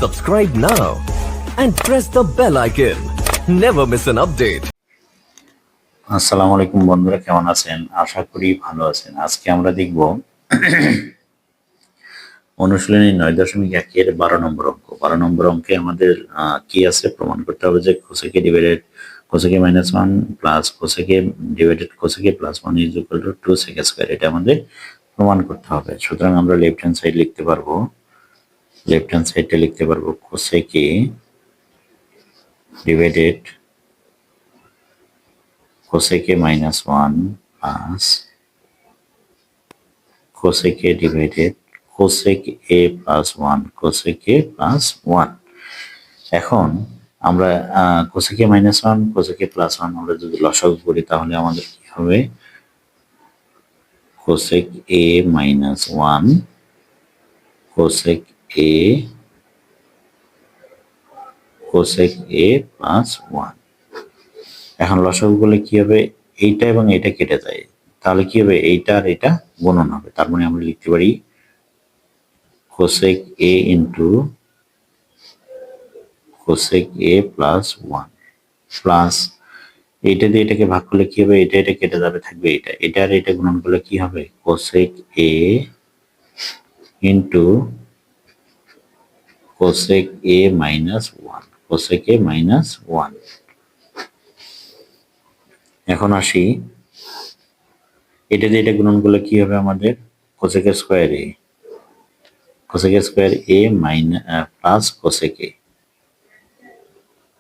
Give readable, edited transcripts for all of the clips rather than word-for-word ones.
Subscribe now and press the bell icon. Never miss an update. আসসালামু আলাইকুম বন্ধুরা, কেমন আছেন? আশা করি ভালো আছেন। আজকে আমরা দেখব অনুশীলনী 9.1 এর 12 নম্বর অঙ্ক। 12 নম্বর অঙ্কে আমাদের কি আছে প্রমাণ করতে হবে যে cosec divided cosec -1 plus cosec divided cosec +1 is equal to 2 sec square. এটা আমাদের প্রমাণ করতে হবে। সুতরাং আমরা লেফট হ্যান্ড সাইড লিখতে পারবো, লেফট হ্যান্ড সাইডটা লিখতে পারবো cosec divided cosec -1 plus cosec divided cosec a plus 1 cosec a plus 1। এখন আমরা কোসেকে -1 কোসেকে প্লাস 1 আমরা যদি লসাগু করি তাহলে আমাদের কি হবে? Cosec a minus 1 cosec a cosec a plus 1। এখন লসাগু করলে কি হবে? এইটা এবং এটা কেটে যায়, তাহলে কি হবে? এইটা আর এটা গুণন হবে। তার মানে আমরা লিখতে পারি cosec a into cosec a plus 1 plus এইটা দিয়ে এটাকে ভাগ করলে কি হবে? এটা এটা কেটে যাবে, থাকবে এটা। এটা আর এটা গুণন করলে কি হবে? Cosec a into cosec a minus 1 cosec a minus 1। এখন আসি, এটা দিয়ে এটা গুণন করলে কি হবে আমাদের? Cosec square a cosec square a minus plus cosec a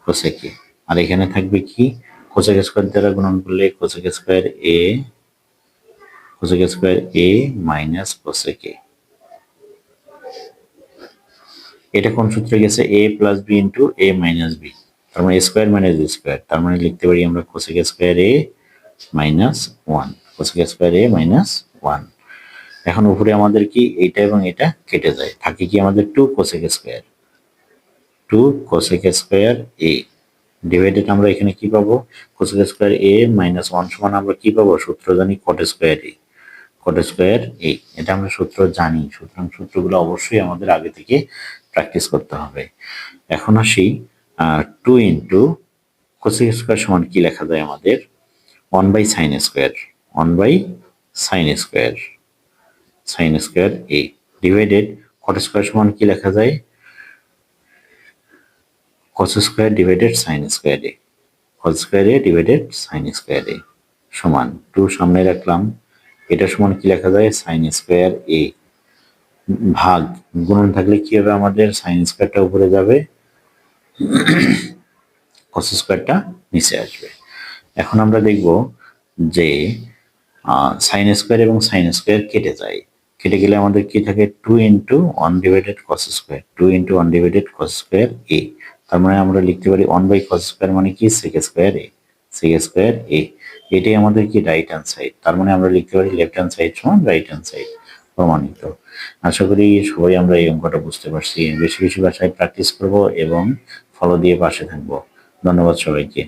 cosec a। আর এখানে থাকবে কি? কোসেক স্কয়ার দ্বারা গুণন করলে cosec square a cosec square a minus cosec a। এটা কোন সূত্রে গেছে? a plus b into a minus b, তার মানে স্কয়ার মাইনাস বি স্কয়ার। তার মানে লিখতে পারি আমরা cosec square a minus 1 cosec square a minus 1। এখন উপরে আমাদের কি? এইটা এবং এটা কেটে যায়, থাকে কি আমাদের 2 cosec square 2 cosec square a divided আমরা এখানে কি পাবো? কোসেক স্কয়ার a মাইনাস 1 সমান আমরা কি পাবো? সূত্র জানি কট square a caught square a। এটা আমরা সূত্র জানি, সুতরাং সূত্রগুলো অবশ্যই আমাদের আগে থেকে প্র্যাকটিস করতে হবে। এখন আসি 2 ইন্টু কোসেক স্কয়ার সমান কি লেখা যায় আমাদের? 1 by sine square 1 by sine square sine square a divided cot square সমান কি লেখা যায়? cos square divided sine square a cos square a divided sine square a সমান 2 সামনে রাখলাম। এটা সমান কি লেখা যায়? সাইন স্কয়ার a ভাগ গুণন থাকলে কি হবে আমাদের? সাইন স্কয়ারটা উপরে যাবে, cos স্কয়ারটা নিচে আসবে। এখন আমরা দেখব যে সাইন স্কয়ার এবং সাইন স্কয়ার কেটে যায়, কেটে গেলে আমাদের কি থাকে? 2 into 1 divided cos square 2 into 1 divided cos square a। তার মানে আমরা লিখতে পারি 1 বাই cos স্কয়ার মানে কি? sec square a sec square a। এটাই আমাদের কি? Right hand side. তার মানে আমরা লিখতে পারি লেফট হ্যান্ড সাইড সমান রাইট হ্যান্ড সাইড, প্রমাণিত। আশা করি সবাই আমরা এই অঙ্কটা বুঝতে পারছি। বেশি বেশি ভাষায় প্র্যাকটিস করব এবং ফলো দিয়ে পাশে থাকবো। ধন্যবাদ সবাইকে।